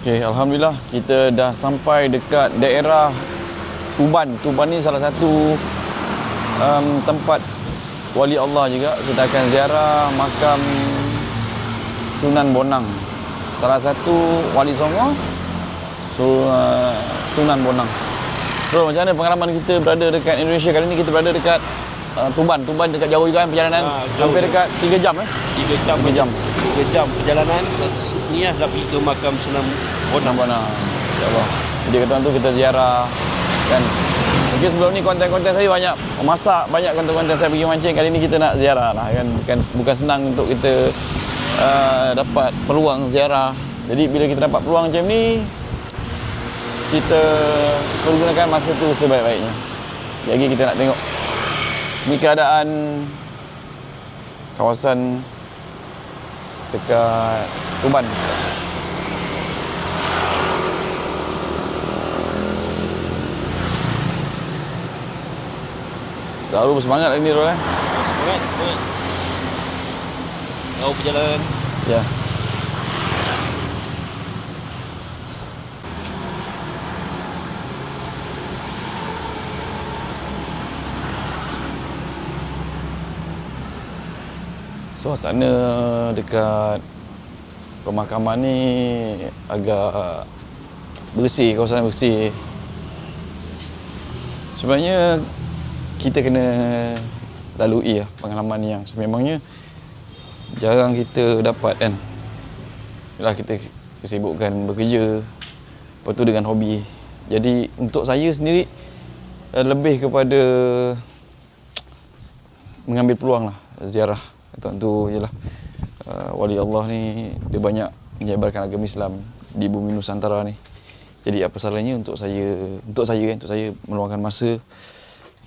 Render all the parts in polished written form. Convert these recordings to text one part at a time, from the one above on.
Okey, alhamdulillah kita dah sampai dekat daerah Tuban. Tuban ni salah satu tempat wali Allah juga. Kita akan ziarah makam Sunan Bonang. Salah satu wali Songo, Sunan Bonang. Bro, macam mana pengalaman kita berada dekat Indonesia kali ni? Kita berada dekat Tuban. Tuban dekat jauh juga kan perjalanan. Hampir dekat 3 jam 3 jam. 3 jam. 3 jam perjalanan. Ni lah pergi ke makam Sunan Bonang. InsyaAllah. Jadi kata tu kita ziarah kan. Mungkin sebelum ni konten-konten saya banyak memasak, banyak konten-konten saya pergi mancing. Kali ni kita nak ziarah lah kan. Bukan senang untuk kita dapat peluang ziarah. Jadi bila kita dapat peluang macam ni, kita pergunakan masa tu sebaik-baiknya. Jadi kita nak tengok ni keadaan kawasan dekat Tuban. Selalu bersemangat hari ni, Rol. Semangat. Jauh perjalanan. Ya. Suasana dekat pemakaman ni agak bersih, kawasan bersih. Sebenarnya kita kena lalui pengalaman yang sememangnya jarang kita dapat kan. Yalah, kita kesibukkan bekerja, lepas tu dengan hobi. Jadi untuk saya sendiri lebih kepada mengambil peluang lah ziarah. Tentu ialah wali Allah ni dia banyak menyebarkan agama Islam di bumi Nusantara ni. Jadi apa salahnya untuk saya meluangkan masa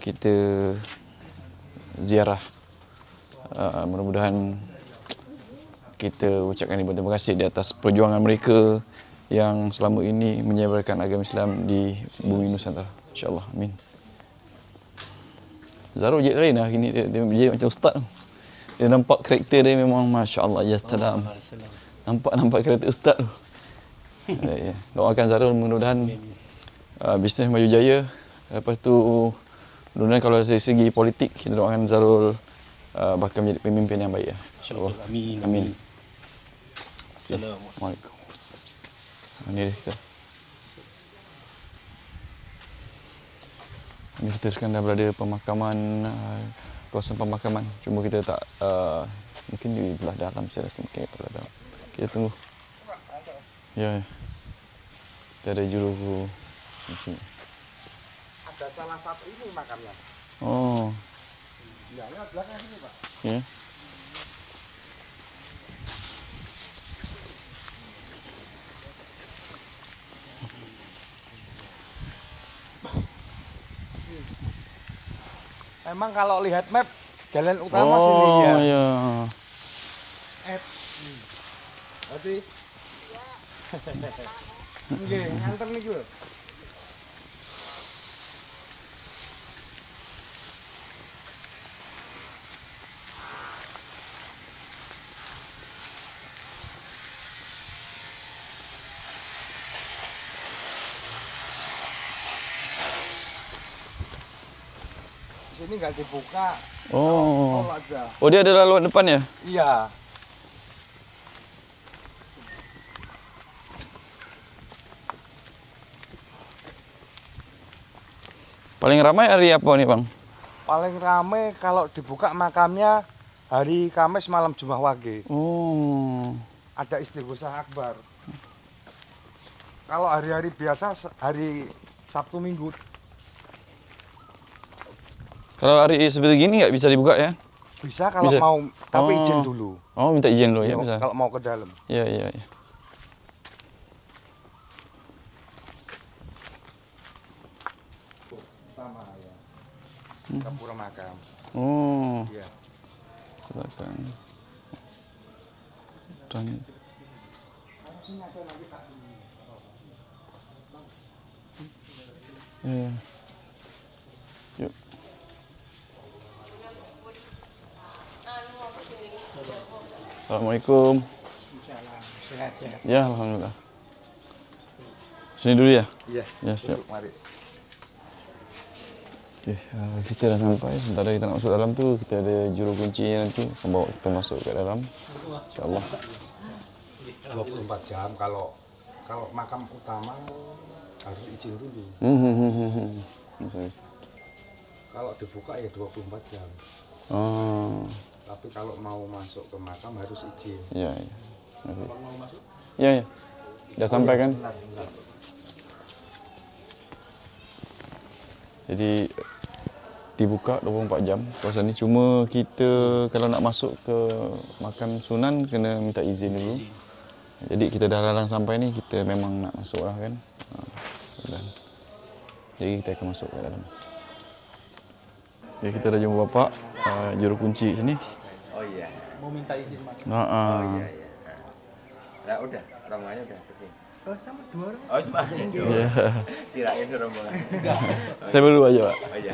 kita ziarah. Mudah-mudahan kita ucapkan terima kasih di atas perjuangan mereka yang selama ini menyebarkan agama Islam di bumi Nusantara. InsyaAllah. Amin. Zarul jadi lain lah hari ni. Dia jadi macam ustaz. Dia nampak karakter dia memang Masya Allah. Ya salam. Nampak karakter ustaz tu. Doakan Zarul mudah-mudahan bisnes maju jaya. Lepas tu mudah-mudahan kalau dari segi politik kita doakan Zarul bakal menjadi pemimpin yang baik. InsyaAllah. Amin. Assalamualaikum. Ini dia kita. Ini kita sekarang dah berada pemakaman, kawasan pemakaman. Cuma kita tak mungkin di belah dalam saya rasa mungkin belah dalam. Kita tunggu. Ya. Kita ada juru macam. Ada salah satu ini makamnya. Oh. Ya, lewat belakang sini, Pak. Ya. Memang kalau lihat map jalan utama sini ya. Oh ya. Berarti. Nggih, nganter niku lho. Sini nggak dibuka. Oh. Tol aja. Oh, dia ada laluan depan ya? Iya. Paling ramai hari apa nih, Bang? Paling rame kalau dibuka makamnya hari Kamis malam Jumat Wage. Oh. Ada istighosa akbar. Kalau hari-hari biasa hari Sabtu Minggu. Kalau hari seperti gini nggak bisa dibuka ya? Bisa kalau Bisa. mau, tapi Oh. izin dulu. Oh, minta izin dulu ya, Iya, bisa. kalau mau ke dalam. Ya. Pertama ya. Kapura makam. Oh. Iya. Silakan. Dan ya. Yuk. Assalamualaikum. Sehat-sehat. Ya, alhamdulillah. Sini dulu ya? Iya. Ya, siap. Mari. Oke, kita dah sampai. Sebentar kita nak masuk dalam tu, kita ada juru kuncinya nanti membawa kita masuk ke dalam. InsyaAllah. 24 jam kalau makam utama harus izin dulu. Bisa. Kalau dibuka ya 24 jam. Oh. Tapi kalau mau masuk ke makam harus izin. Iya. Mau masuk? Iya. Dah sampai kan? Benar. Jadi dibuka 24 jam kawasan ni. Cuma kita kalau nak masuk ke makam Sunan kena minta izin dulu. Jadi kita dah lalang sampai ni, kita memang nak masuk lah kan. Jadi kita akan masuk ke dalam. Okay, kita dah jumpa bapak juru kunci sini. Oh iya. Mau minta izin masuk. Oh iya. Nah udah, rombongannya udah kesini. Oh sama 2 orang. Oh cuma Ya. kirain rombongan. Saya berdua aja, Pak. Oh iya.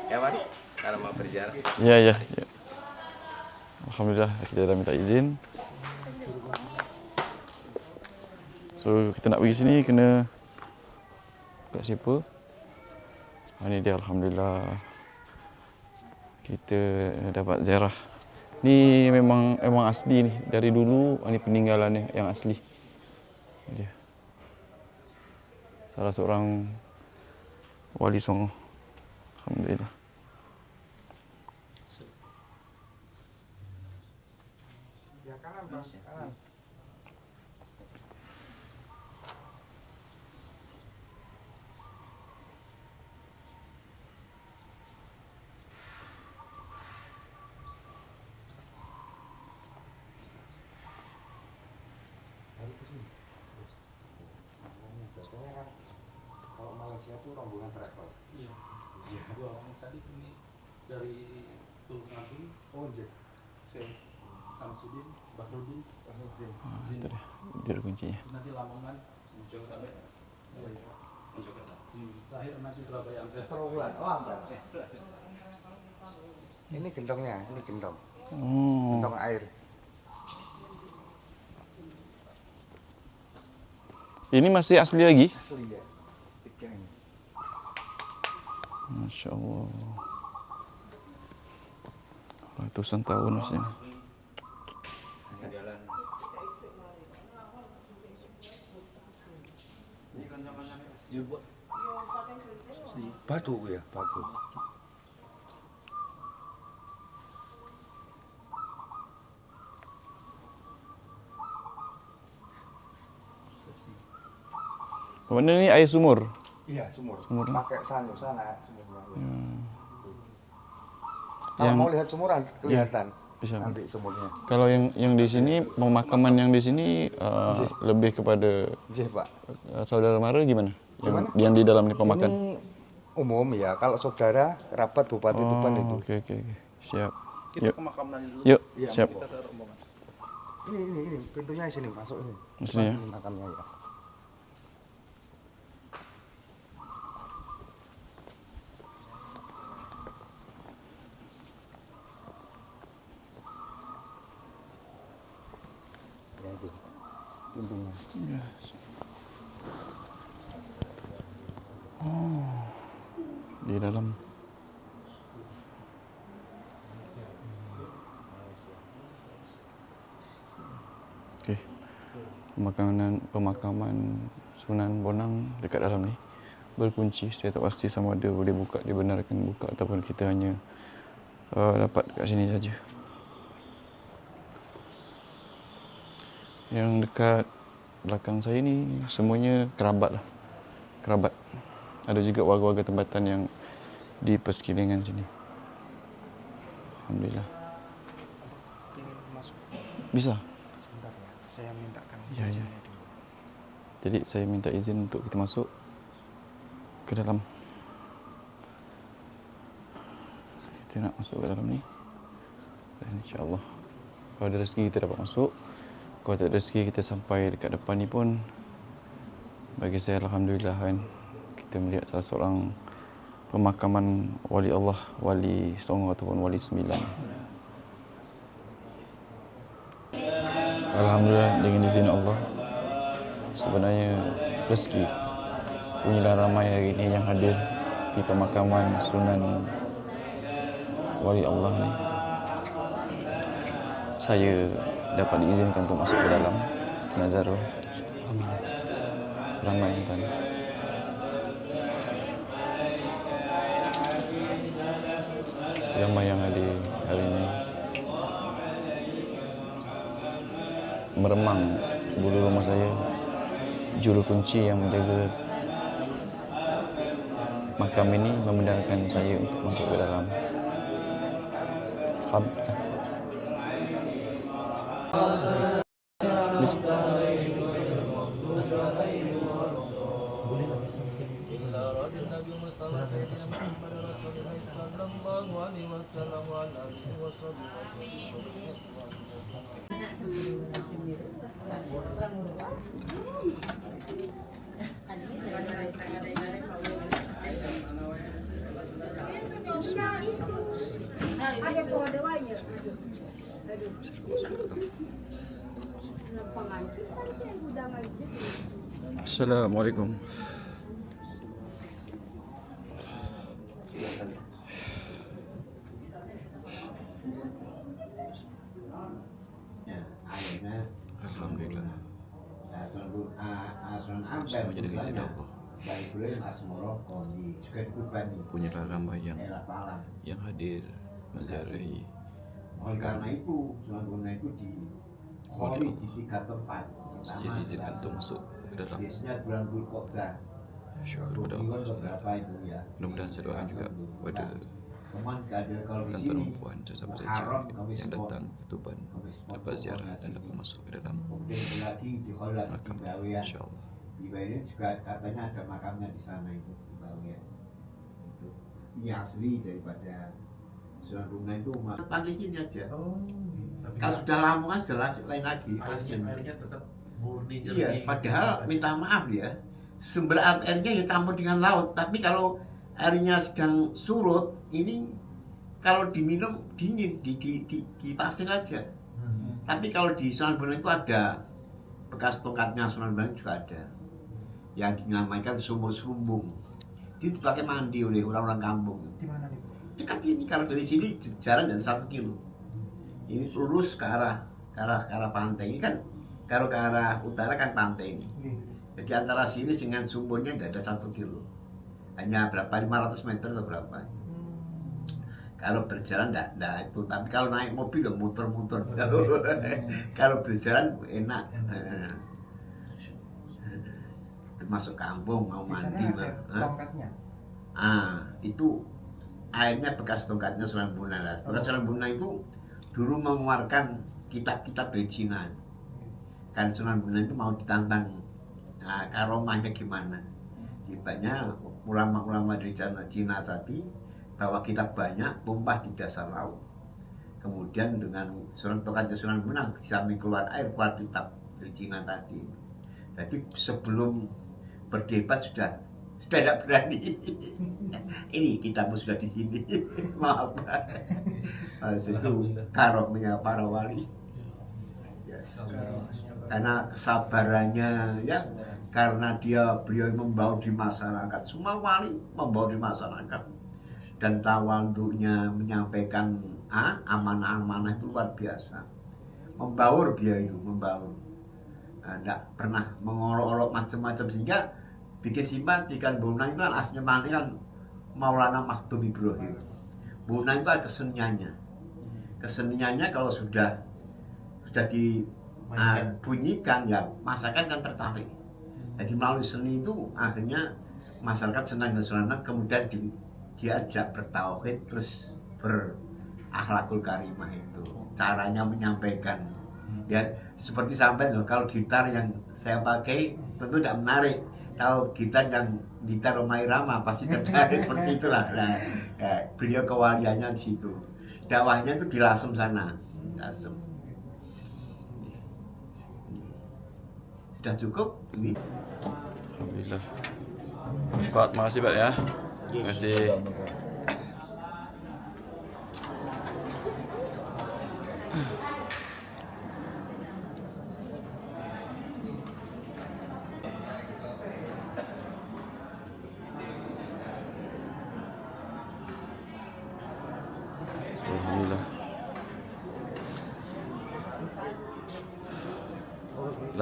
Ya mari, kalau mau berjalan. Ya. Alhamdulillah kita dah minta izin. So kita nak pergi sini kena kat siapa? Ini dia, alhamdulillah kita dapat ziarah. Ni memang asli ni, dari dulu ni peninggalan ni yang asli. Ini dia. Salah seorang wali songo. Alhamdulillah. Ya kanan, Bang. Kanan. Biasanya kan kalau Malaysia itu rombongan travel. Iya. Dua orang tadi ini dari Tulung Agung, Oh, iya. Samsudin, Bahrudin, Itu dia, juru kuncinya. nanti Lamongan, muncul sampai terakhir nanti Surabaya Angkat. Terowongan. Oh, apa? Ini gentongnya, ini gentong. Oh. Gentong air. Ini masih asli lagi? Asli ya. 3 ini. Masya Allah. Ratusan tahun di sini. Batu ya, batu. Mana ni air sumur? Iya, sumur. Sumur. Pakai sanyo sana sumurnya. Kalau Yang- mau lihat sumur kelihatan. Bisa. Nanti sumurnya. Kalau yang di sini, pemakaman yang di sini lebih kepada Jih, Pak. saudara mara gimana? Yang di dalam ni pemakaman? Ini umum ya. Kalau saudara, kerabat, bupati, tuban itu. Oke. Siap. Kita Yuk. ke makam lagi dulu. Yuk, Iya, siap. Kita ke rombongan. Ini pintunya di sini, masuk ini. Di sini ya? Ini makamnya ya. Ya, itu. Pintunya. Di dalam. Okey. Pemakaman Sunan Bonang dekat dalam ni berkunci. Saya tak pasti sama ada boleh buka, dibenarkan buka ataupun kita hanya dapat kat sini saja. Yang dekat belakang saya ni semuanya kerabat lah. Kerabat. Ada juga warga-warga tempatan yang di persekelilingan sini. Alhamdulillah. Ingin masuk. Bisa? Sebentar ya. Saya mintakan. Ya. Jadi saya minta izin untuk kita masuk ke dalam. Kita nak masuk ke dalam ni. Dan insya-Allah kalau ada rezeki kita dapat masuk. Kalau tak ada rezeki kita sampai dekat depan ni pun bagi saya alhamdulillah kan. Kita melihat salah seorang pemakaman wali Allah, wali Songo ataupun wali 9. Alhamdulillah dengan izin Allah sebenarnya rezeki Punyalah ramai hari ini yang hadir di pemakaman Sunan Wali Allah ni. Saya dapat diizinkan untuk masuk ke dalam Nazarul. Ramai tuan. Ramai yang hadir hari ini. Meremang bulu rumah saya, juru kunci yang menjaga makam ini membenarkan saya untuk masuk ke dalam. Alhamdulillah. Ada dewanya. Assalamualaikum. Alhamdulillah. Semua jadi izin Allah. Punyalah ramai yang hadir menziarahi oleh karena itu, Sunan Bonang itu di tiga tempat. saya diizinkan untuk masuk ke dalam. Biasanya bulan Dzulqa'dah. Syukur kepada Allah berapa itu ya? Mudah-mudahan saya doakan juga kepada Teman ada kalau di tuan-tuan sini dan puan sahabat Muharram, saya Kamis yang Pon. datang ke Tuban dapat ziarah dan dapat masuk ke dalam Kemudian lagi di Kholat di makam Bawean. insyaallah. Di Bawean juga katanya ada makamnya di sana itu di Bawean. Itu ini asli daripada Sunan Bonang itu di sini aja. Kalau sudah Lamongan jelas lain lagi. Airnya tetap murni Iya, padahal minta maaf ya, sumber airnya ya campur dengan laut. Tapi kalau airnya sedang surut, ini kalau diminum dingin di pasir aja. Tapi kalau di Sunan Bonang itu ada bekas tongkatnya Sunan Bonang juga ada, yang dinamakan sumur Serumbung. Itu dipakai mandi oleh orang-orang kampung. Di mana nih? Dekat ini, kalau dari sini jalan dan 1 kilo. Ini lurus ke arah pantai. Ini kan kalau ke arah utara kan pantai. Jadi antara sini dengan sumurnya tidak ada 1 kilo. Hanya berapa 500 meter atau berapa. Kalau berjalan enggak itu, tapi kalau naik mobil udah muter-muter jauh. Kalau berjalan enak. Termasuk kampung mau Di sana mandi ada tongkatnya. Itu airnya bekas tongkatnya Sunan Bonang. Tongkat Sunan Bonang itu dulu mengeluarkan kitab-kitab dari Cina. Kan Sunan Bonang itu mau ditantang karomahnya gimana. Tibanya ulama-ulama dari Cina tadi bawa kitab banyak tumpah di dasar laut. Kemudian dengan tongkatnya Sunan Bonang di samping keluar air, keluar kitab dari Cina tadi. Jadi sebelum berdebat sudah tidak berani. Ini kitabmu sudah di sini. Maaf. Itu karomnya para wali. Karena kesabarannya ya, karena beliau membaur di masyarakat. Semua wali membaur di masyarakat dan tawaduknya menyampaikan amanah-amanah itu luar biasa. Membaur beliau itu, membaur. Tidak pernah mengolok-olok macam-macam, sehingga bikin simpati. Kan Bonang itu kan aslinya mana kan Maulana Makhdum Ibrahim. Bonang itu ada keseniannya. Keseniannya kalau sudah dibunyikan ya masyarakat kan tertarik. Jadi melalui seni itu akhirnya masyarakat senang dan senang, kemudian diajak bertauhid terus berakhlakul karimah. Itu caranya menyampaikan. Ya seperti sampai kalau gitar yang saya pakai tentu tidak menarik. Kalau gitar Romai Rama pasti tertarik. Seperti itulah. Nah, beliau kewaliannya di situ. Dakwahnya itu di Lasem sana. Lasem. Sudah cukup ini. Alhamdulillah. Pak, makasih Pak ya. Terima kasih.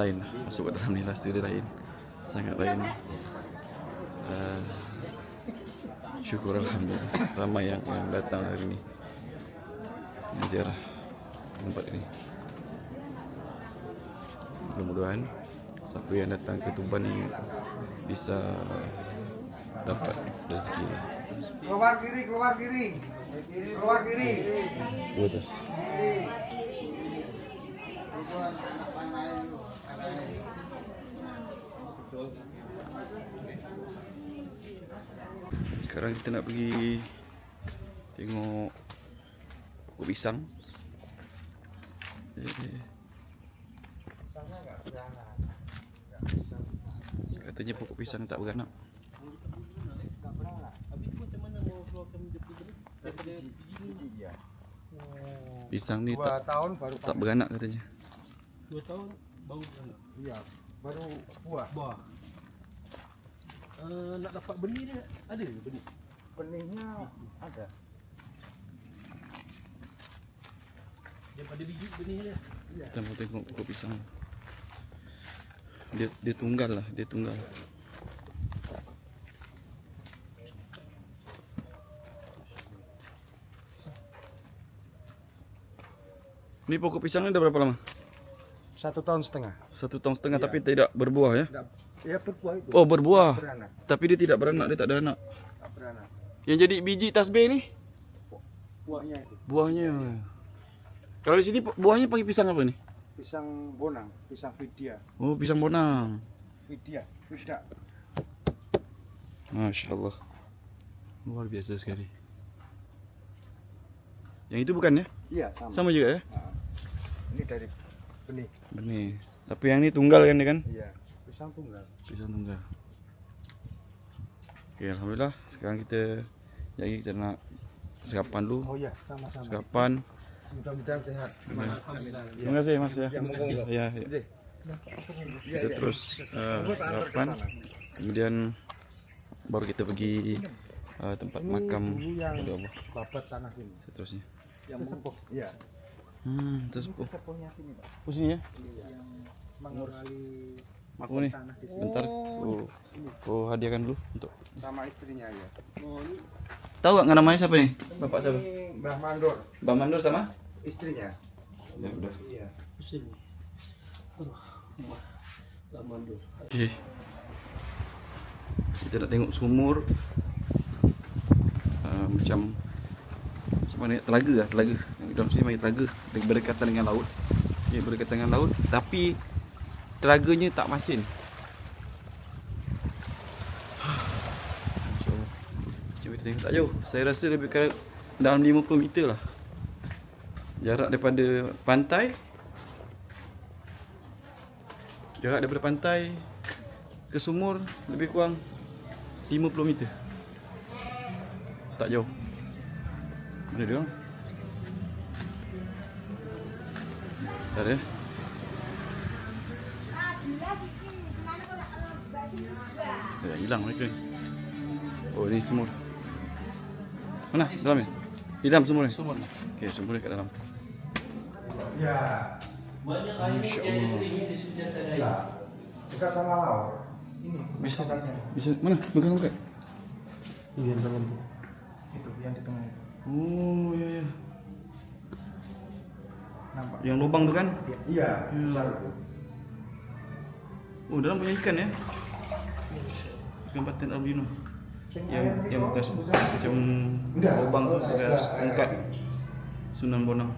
lain lah. Masuk ke dalam ni rasa dia lain. Sangat lain. Syukur alhamdulillah ramai yang datang hari ni. Yang ziarah tempat ini. Mudah-mudahan siapa yang datang ke Tuban ni bisa dapat rezeki. Keluar kiri, keluar kiri. Keluar kiri. Betul. Sekarang kita nak pergi tengok pokok pisang. Katanya pokok pisang tak beranak. Pisang ni 2 tak tahun baru tak beranak katanya. 2 tahun baru beranak. Iya, baru buah. Buah. Nak dapat benih dia ada ke benih? Benihnya ada. Daripada biji benih dia. Kita mau tengok pokok pisang. Dia tunggal lah, dia tunggal. Ni pokok pisang ni dah berapa lama? 1 tahun setengah. 1 tahun setengah tapi tidak berbuah ya? Ya berbuah itu. Oh berbuah. Beranak. Tapi dia tidak beranak, dia tak ada anak. Tak beranak. Yang jadi biji tasbih ni? Buahnya itu. Buahnya. Kalau di sini buahnya pakai pisang apa ni? Pisang bonang, pisang vidya. Oh pisang bonang. Vidya, vida. Masya Allah. Luar biasa sekali. Yang itu bukan ya? Iya, sama. Sama juga ya? Ini dari benih. Benih. Tapi yang ini tunggal kan dia kan? Iya, pisang tunggal. Pisang tunggal. Oke, alhamdulillah. Sekarang kita kita nak sarapan dulu. Oh iya, sama-sama. Sarapan. Mudah-mudahan sehat. Alhamdulillah. Terima kasih Mas ya. Ya, monggo. Ya, ya. Iya, Kita terus sarapan. Kemudian baru kita pergi tempat makam yang kepada Allah. babat tanah sini. Seterusnya. Yang sesepuh. Iya. Tersepuh. Sesepuhnya sini, Pak. Oh sini ya? Yang mengurangi Aku nih. tanah di sini. Bentar. Oh hadiahkan dulu untuk. Sama istrinya ya. Tahu gak namanya siapa nih? Bapak siapa? Ini Mbah Mandor, Bang Mandur sama? istrinya. Ya udah. Iya. Pusing. Lah mandur. Oke. Kita nak tengok sumur. Macam mana telaga lah, telaga. Yang dalam sini panggil telaga. Berdekatan dengan laut. Okay, berdekatan dengan laut tapi telaganya tak masin. Masya-Allah. Cuba kita tengok tak jauh. Saya rasa lebih kurang dalam 50 meter lah. Jarak daripada pantai. Jarak daripada pantai ke sumur lebih kurang 50 meter. Tak jauh. Mana dia orang? Tak ada. Ya, hilang mereka. Oh, ini sumur. Mana? Dalam ni? Di dalam sumur ni? Sumur. Okey, sumur dia kat dalam. Ya. Banyak air yang di sebelah sana. Dekat sama laut. Ini Bisa. pusatnya. Bisa mana? Bukan. Yang dalam Itu yang di tengah. Oh, ya ya. Nampak? Yang lubang tu kan? Iya, besar itu. Oh, dalam punya ikan ya. Ikan patin albino. Yang bekas macam lubang tu bekas tongkat Sunan Bonang.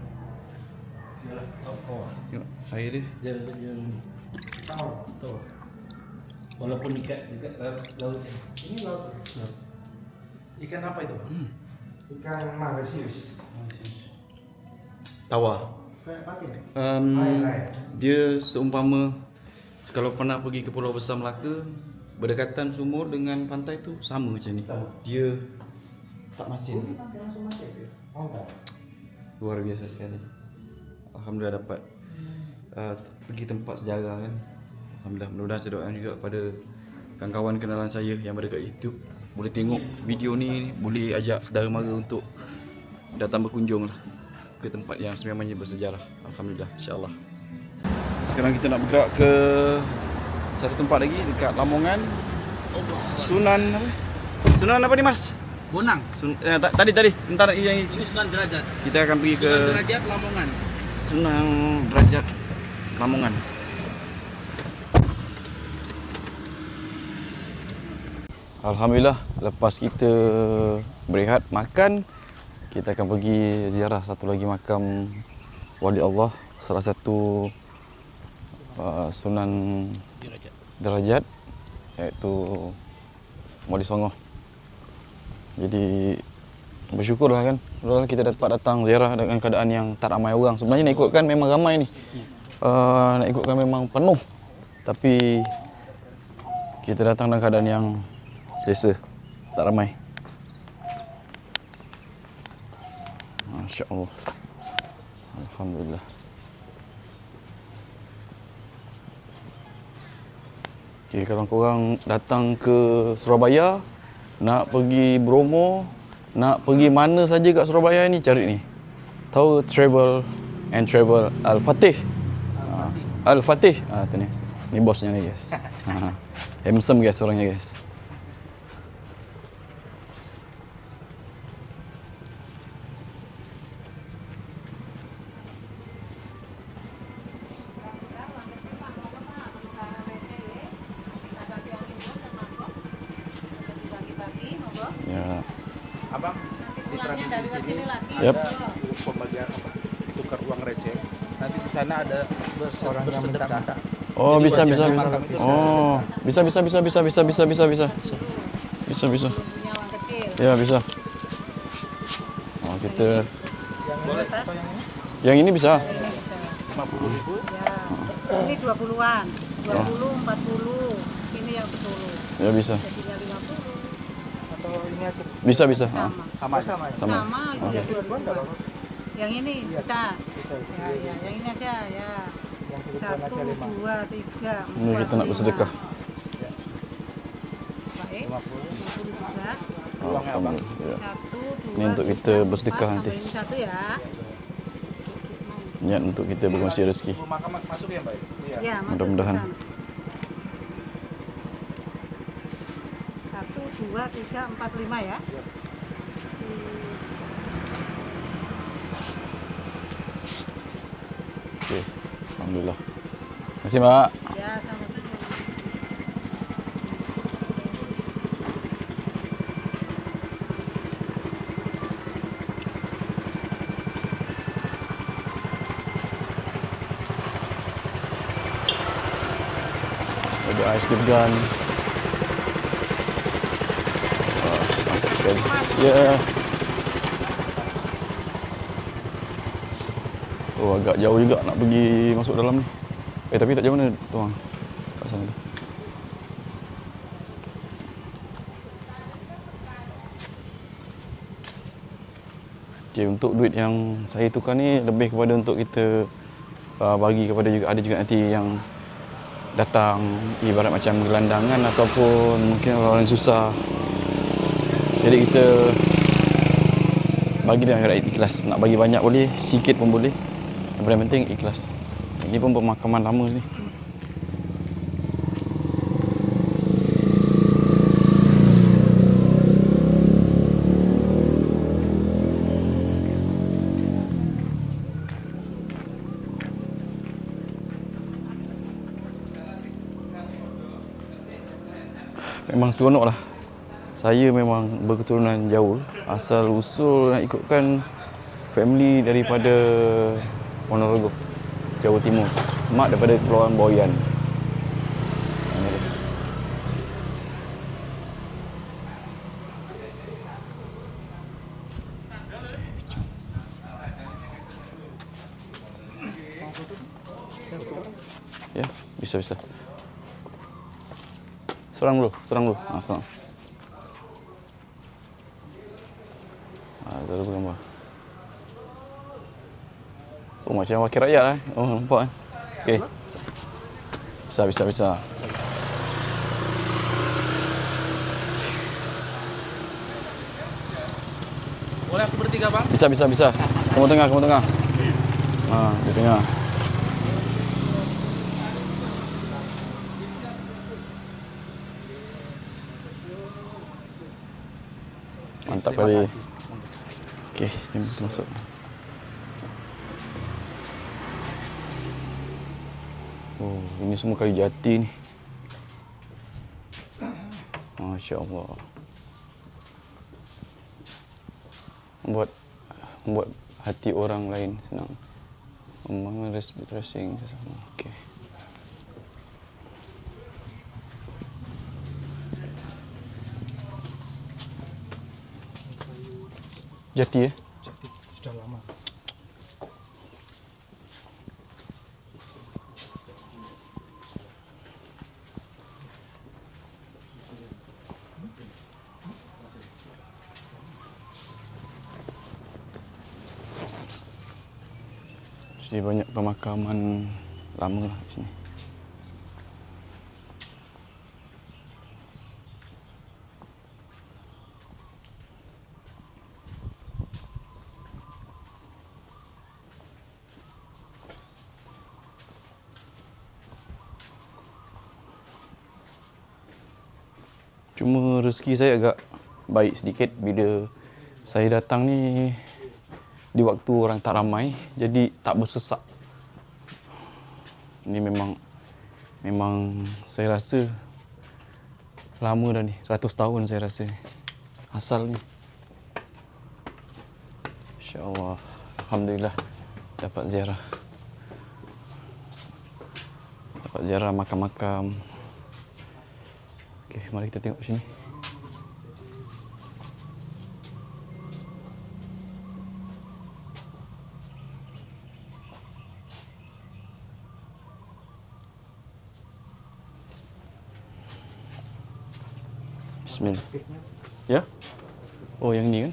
Tengok air dia. Jangan tahu. Walaupun dekat laut. Ini laut. Ikan apa itu? Ikan magasius. Tawa. Kayak patin. Um, dia seumpama kalau pernah pergi ke Pulau Besar Melaka, berdekatan sumur dengan pantai tu sama macam ni. Dia tak masin. Oh, enggak. Luar biasa sekali. Alhamdulillah dapat pergi tempat sejarah kan. Alhamdulillah, mudah-mudahan saya doakan juga kepada kawan-kawan kenalan saya yang berada kat YouTube. Boleh tengok video ni, boleh ajak saudara mara untuk datang berkunjung lah ke tempat yang sebenarnya bersejarah. Alhamdulillah, insya-Allah. Sekarang kita nak bergerak ke satu tempat lagi dekat Lamongan. Sunan apa? Sunan apa ni Mas? Bonang. Tadi. Entar yang Ini Sunan Derajat. kita akan pergi ke Sunan Derajat Lamongan. Sunan Derajat Lamongan. Alhamdulillah, lepas kita berehat makan, kita akan pergi ziarah satu lagi makam wali Allah, salah satu Sunan Derajat, iaitu Wali Songoh. Jadi bersyukurlah kan, alhamdulillah kita dapat datang ziarah dengan keadaan yang tak ramai orang. Sebenarnya nak ikutkan memang ramai ni, nak ikutkan memang penuh, tapi kita datang dalam keadaan yang selesa, tak ramai. Masya Allah, alhamdulillah. Okay, kalau korang datang ke Surabaya, nak pergi Bromo, nak pergi mana saja kat Surabaya ni, cari ni Tower Travel and Travel Al-Fatih. Al-Fatih. Tu ni. Ni bosnya ni guys. Handsome guys orangnya guys. Ya. Abang, di transisi sini Yep. ada pembagian tukar uang receh. Nanti di sana ada orang yang bersedekah. Oh, Jadi bisa. biasanya makam itu Oh, bisa. Bisa. Punya uang kecil. Ya, bisa. Oh, kita yang ini bisa. 50.000. Ya. Ini 20-an. 20, 40. Ini yang 10. Ya, bisa. Jadinya 50. Atau ini aja Bisa. Sama. sama. Sama. Juga 20. Yang ini bisa. Bisa. Ya. Yang ini aja ya. Yang 1, 2, 3, 4. Ini kita nak bersedekah. Baik. 50 juga. Alhamdulillah. Ya. 1, 2. Ini untuk kita bersedekah nanti. Tambahin 1 ya. Niat untuk kita berkongsi rezeki. Makam masuk ya, Mbak? Iya. Ya, masuk Mudah-mudahan. ke sana. 1, 2, 3, 4, 5 ya. Okey. Alhamdulillah. Terima kasih, Mbak. Ya, sama-sama. Ada ais degan. Ya. Oh, agak jauh juga nak pergi masuk dalam ni. Tapi tak jauh mana tuang. Kat sana tu. Okey, untuk duit yang saya tukar ni lebih kepada untuk kita bagi kepada juga, ada juga nanti yang datang ibarat macam gelandangan ataupun mungkin orang susah. Jadi kita bagi dia agak ikhlas. Nak bagi banyak boleh, sikit pun boleh. Yang paling penting ikhlas. Ini pun pemakaman lama ni. Memang seronok lah. Saya memang berketurunan Jawa. Asal usul nak ikutkan family daripada Ponorogo, Jawa Timur. Mak daripada Kepulauan Boyan. Ya, bisa. Serang dulu. Serang. Ada gambar. Oh, macam wakil rakyat lah. Oh, nampak. Okey. Bisa. Boleh aku bertiga, Bang? Bisa. Kamu tengah. Di tengah. Mantap terima kali. kasih. Okey, jom kita masuk. Oh, ini semua kayu jati ni. Masya Allah. Membuat hati orang lain senang. Membangun refreshing sama. Okey. Jati ya? Jadi sudah lama. Jadi banyak pemakaman lama lah di sini. Cuma rezeki saya agak baik sedikit bila saya datang ni di waktu orang tak ramai, jadi tak bersesak. Ini memang saya rasa lama dah ni, ratus tahun saya rasa ni. Asal ni. Insya-Allah, alhamdulillah dapat ziarah. Dapat ziarah makam-makam. Okey, mari kita tengok sini. Bismillah. Ya? Oh, yang ni kan?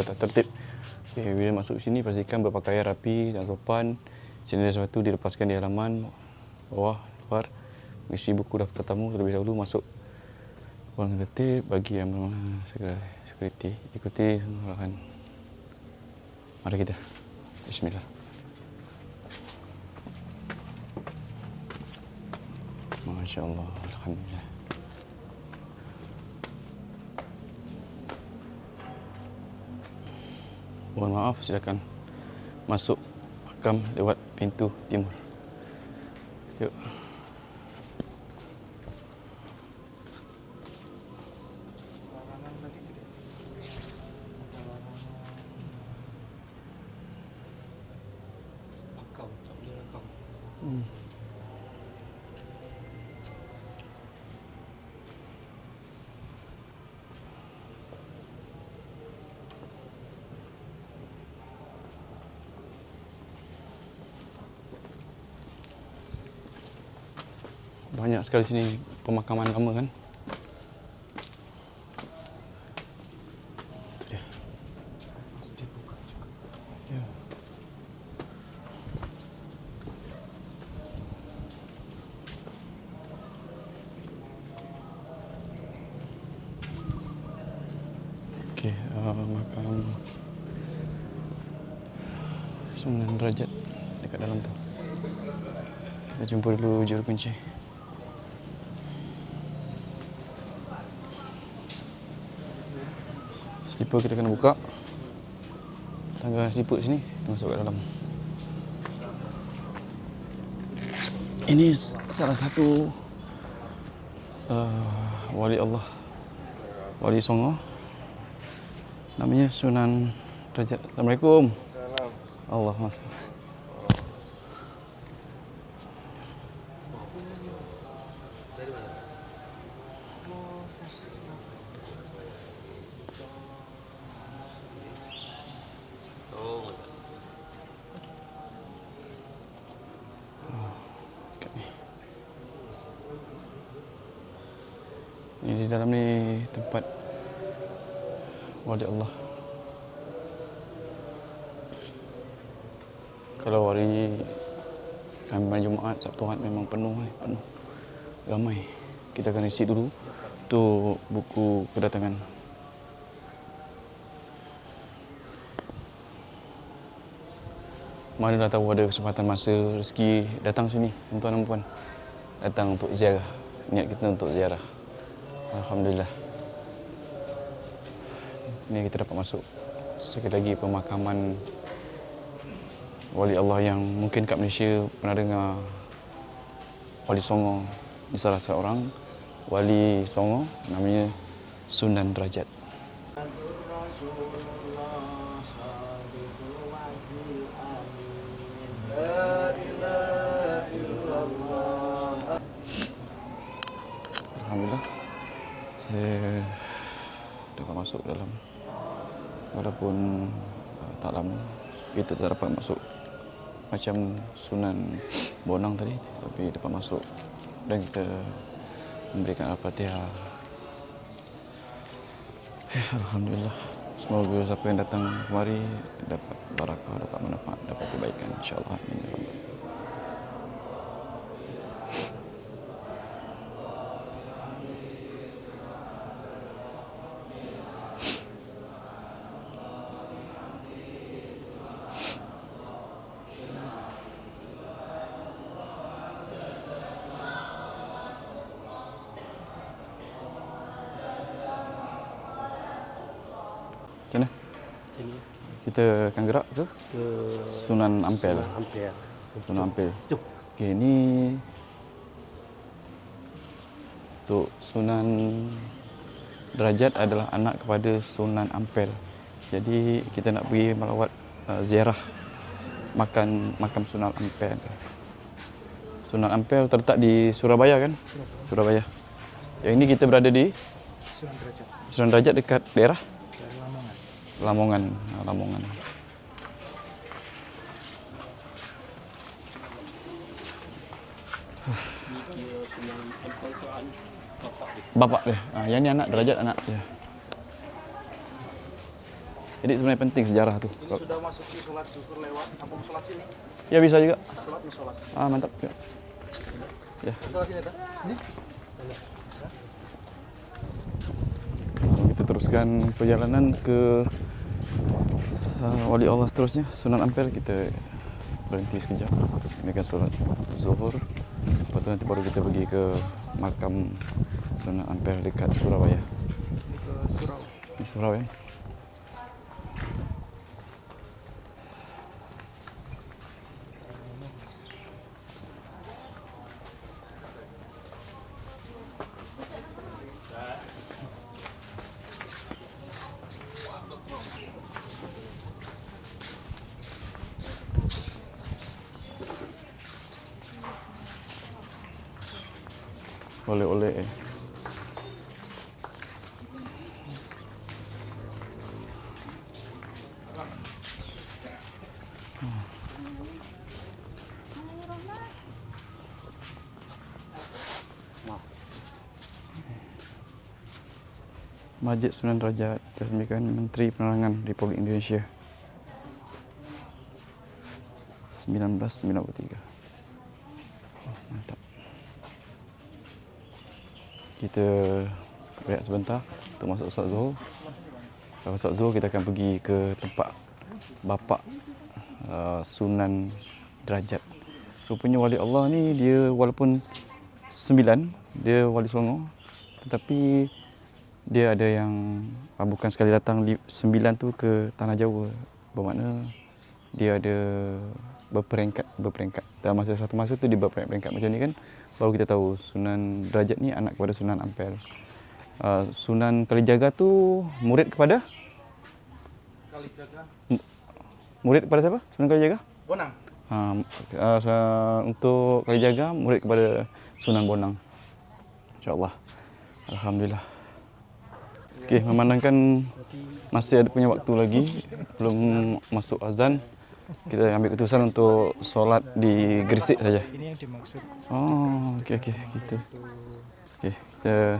Tak tertib. Okay, bila masuk sini, pastikan berpakaian rapi dan sopan. Sini ada sesuatu dilepaskan di halaman bawah, luar. Mengisi buku daftar tamu terlebih dahulu. Masuk ruangan tertib bagi yang segera security. Ikuti arahan. Mari kita. Bismillah. Masya Allah. Alhamdulillah. Mohon maaf, silakan masuk makam lewat pintu timur. Yuk. Banyak sekali sini pemakaman lama kan. Itu dia. Ya. Okey, makam Sunan Derajat dekat dalam tu. Kita jumpa dulu juru kunci. Slipper kita kena buka. Tangga slipper sini masuk ke dalam. Ini salah satu wali Allah, wali Songo. Namanya Sunan Derajat. Assalamualaikum. Allah masya. Ini di dalam ni tempat wali Allah. Kalau hari kami Jumaat, Sabtu Ahad memang penuh. Ramai. Kita akan isi dulu untuk buku kedatangan. Mana dah tahu ada kesempatan masa rezeki datang sini, tuan-tuan dan puan. Datang untuk ziarah. Niat kita untuk ziarah. Alhamdulillah. Ini kita dapat masuk sekali lagi pemakaman wali Allah yang mungkin kat Malaysia pernah dengar Wali Songo. Ini salah seorang wali Songo namanya Sunan Derajat. Alhamdulillah saya dapat masuk dalam, walaupun tak lama kita tak dapat masuk macam Sunan Bonang tadi, tapi dapat masuk dan kita memberikan Al-Fatihah. Alhamdulillah, semoga siapa yang datang kemari dapat barakah, dapat manfaat, dapat kebaikan, insya-Allah. Amin ya rabbal. Macam mana? Sini Kita akan gerak ke ke Sunan Ampel. Ampel. Sunan Ampel. Jom. Okey, ni untuk Sunan Derajat adalah anak kepada Sunan Ampel. Jadi kita nak pergi melawat ziarah makam Sunan Ampel. Sunan Ampel terletak di Surabaya kan? Surabaya. Yang ini kita berada di Sunan Derajat dekat daerah Lamongan. Lamongan. Bapak dia. Yang ni anak, Derajat anak dia. Jadi sebenarnya penting sejarah tu. Ini sudah masuk di sholat zuhur lewat, apa mau sholat sini? Ya bisa juga. Sholat nih sholat. Mantap. Ya. Ya. Sholat sini tak? Ini? So, kita teruskan perjalanan ke Wali Allah seterusnya, Sunan Ampel. Kita berhenti sekejap, ambilkan solat zuhur. Lepas tu nanti baru kita pergi ke makam Sunan Ampel dekat Surabaya. Ke surau. Di Surabaya. Oleh-oleh. Masjid Sunan Derajat diresmikan Menteri Penerangan Republik Indonesia 1993. Mantap. Kita berehat sebentar untuk masuk solat zuhur. Setelah solat zuhur kita akan pergi ke tempat bapa Sunan Derajat. Rupanya wali Allah ni dia walaupun 9, dia wali Songo, tetapi dia ada yang bukan sekali datang 9 tu ke tanah Jawa. Bermakna dia ada berperingkat. Dalam satu masa tu dia berperingkat macam ni kan. Baru kita tahu Sunan Derajat ni anak kepada Sunan Ampel. Sunan Kalijaga tu murid kepada? Kalijaga. Murid kepada siapa? Sunan Kalijaga? Bonang. Untuk Kalijaga murid kepada Sunan Bonang. InsyaAllah. Alhamdulillah. Okey, memandangkan masih ada punya waktu lagi belum masuk azan, kita ambil keputusan untuk solat di Gresik saja. Ini yang dimaksud. Oh, okey gitu. Okey, kita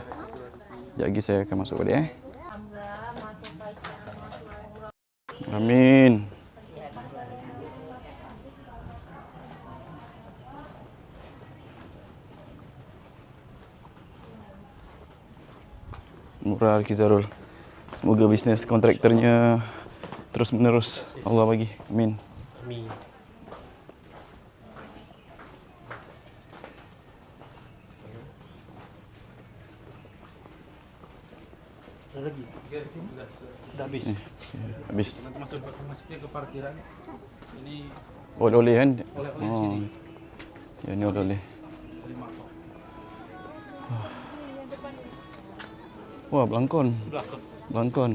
sekejap lagi saya akan masuk balik Amin. Murah Al-Kizarul. Semoga bisnes kontraktornya terus menerus. Allah bagi. Amin. Amin. lagi. Sudah habis. Habis. Masuknya ke parkiran. Ini Oleh-oleh kan? oleh-oleh Oh. sini. Ya, ini oleh-oleh. Terima kasih. Wah, Blangkon. Belakang. Blangkon.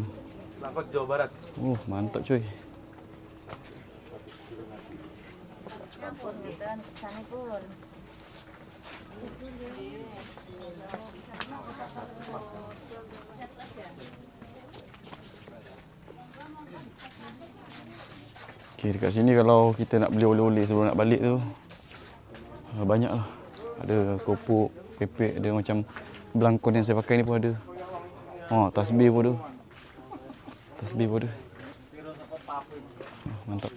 Belakang Jawa Barat. Mantap cuy. Okay, dekat sini kalau kita nak beli oleh-oleh sebelum nak balik tu banyak lah. Ada kopok, pepek, ada macam Blangkon yang saya pakai ni pun ada. Tasbih pun ada. Tasbih pun ada. Mantap.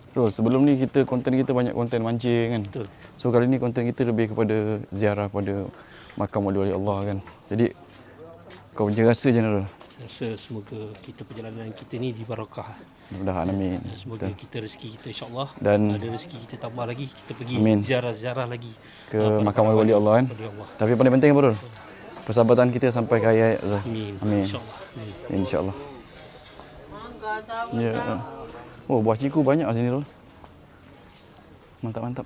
Bro, sebelum ni konten kita banyak konten mancing kan. Betul. So kali ni konten kita lebih kepada ziarah pada makam wali-wali Allah kan. Jadi kau punya rasa general. Rasa semoga kita perjalanan kita ni dibarakah. Mudah-mudahan amin. Semoga kita rezeki kita insya-Allah Dan ada rezeki kita tambah lagi, kita pergi Amin. ziarah-ziarah lagi ke makam wali-wali Allah kan. wali Allah. Tapi paling penting apa, Bro? Persahabatan kita sampai ke hayat Allah. Amin. Amin. Insya-Allah. Amin. InsyaAllah. Ya. Oh, buah ciku banyak kat sini, Rol. Mantap.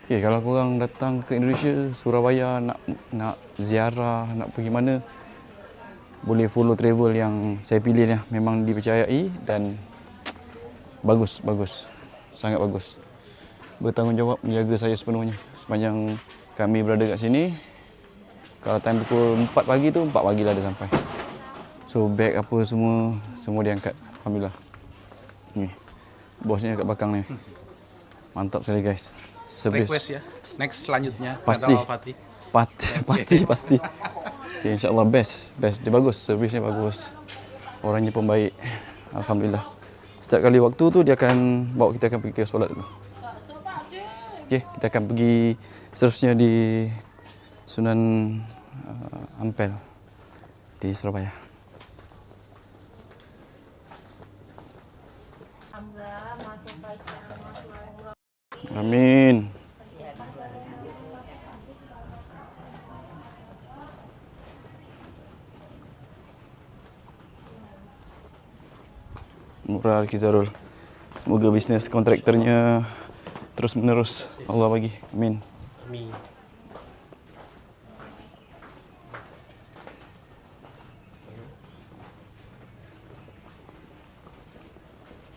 Okey, kalau korang datang ke Indonesia, Surabaya, nak ziarah, nak pergi mana, boleh follow travel yang saya pilih ni. Memang dipercayai dan bagus. Sangat bagus. Bertanggungjawab menjaga saya sepenuhnya. Sepanjang kami berada kat sini, kalau time pukul 4 pagi tu, 4 pagi lah dia sampai. So beg apa semua dia angkat. Alhamdulillah. Ni. Bosnya kat belakang ni. Mantap sekali guys. Service. Request ya. Next selanjutnya. Pasti. Kata Al-Fatih. Pasti. Okay, insyaAllah best. Dia bagus. Servisnya bagus. Orangnya pun baik. Alhamdulillah. Setiap kali waktu tu dia akan bawa kita pergi ke solat dulu. Okay, kita akan pergi seterusnya di Sunan Ampel di Surabaya. Amin. Murah Kizarul. Semoga bisnes kontraktornya terus menerus Allah bagi. Amin. Amin.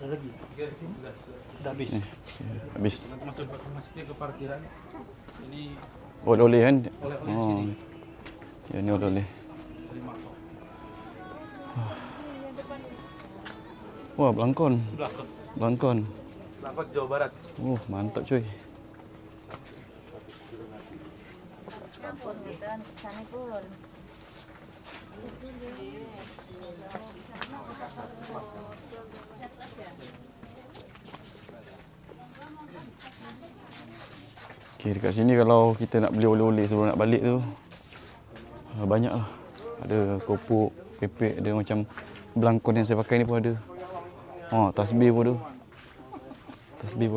Lagi. Sudah habis. Habis. Masuknya ke parkiran. Ini Oleh-oleh kan? oleh-oleh sini. Ya, ini oleh-oleh. Terima kasih. Wah, Blangkon. Belakang. Blangkon. Belakang Jawa Barat. Mantap cuy. Okay, dekat sini kalau kita nak beli oleh-oleh sebelum nak balik tu banyak lah. Ada kopok, pepek, ada macam Blangkon yang saya pakai ni pun ada. Tasbih pun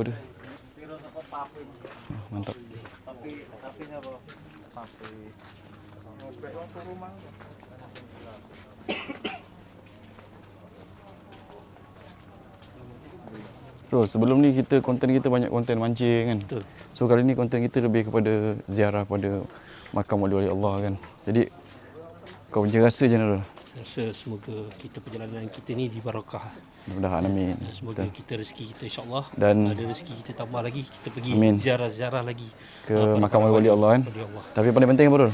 ada. Mantap. Bro, sebelum ni konten kita banyak konten mancing kan. Betul. So kali ni konten kita lebih kepada ziarah pada makam wali-wali Allah kan. Jadi kau punya rasa general. Rasa semoga kita perjalanan kita ni dibarakah. Mudah-mudahan amin. Semoga kita rezeki kita insya-Allah Dan ada rezeki kita tambah lagi, kita pergi Amin. ziarah-ziarah lagi ke makam wali-wali Allah kan. wali Allah. Tapi paling penting apa, Bro?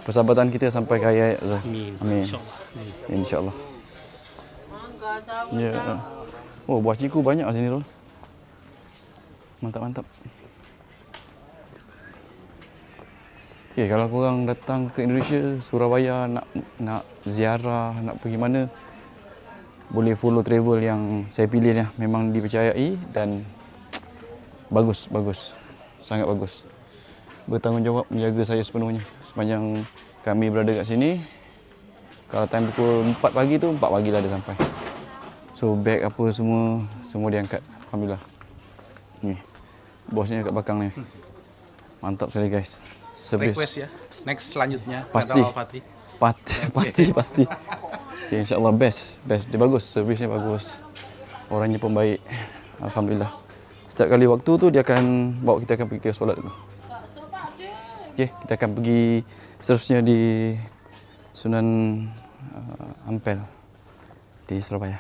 Persahabatan kita sampai ke hayat Allah. Amin. Amin. Insya-Allah. Amin. InsyaAllah. Ya. Oh, buah ciku banyak kat sini, Rol. Mantap. Okey, kalau korang datang ke Indonesia, Surabaya, nak ziarah, nak pergi mana, boleh follow travel yang saya pilih ni. Memang dipercayai dan bagus. Sangat bagus. Bertanggungjawab menjaga saya sepenuhnya. Sepanjang kami berada kat sini, Kalau time pukul 4 pagi tu 4 pagi lah dia sampai. So beg apa semua dia angkat. Alhamdulillah. Ni. Bosnya kat belakang ni. Mantap sekali guys. Servis. Request ya. Next selanjutnya Pasti. kata Fatih. Pasti. Okay, InsyaAllah best. Dia bagus. Servisnya bagus. Orangnya pun baik. Alhamdulillah. Setiap kali waktu tu dia akan bawa kita akan pergi ke solat dulu. Okay, kita akan pergi seterusnya di Sunan Ampel di Surabaya.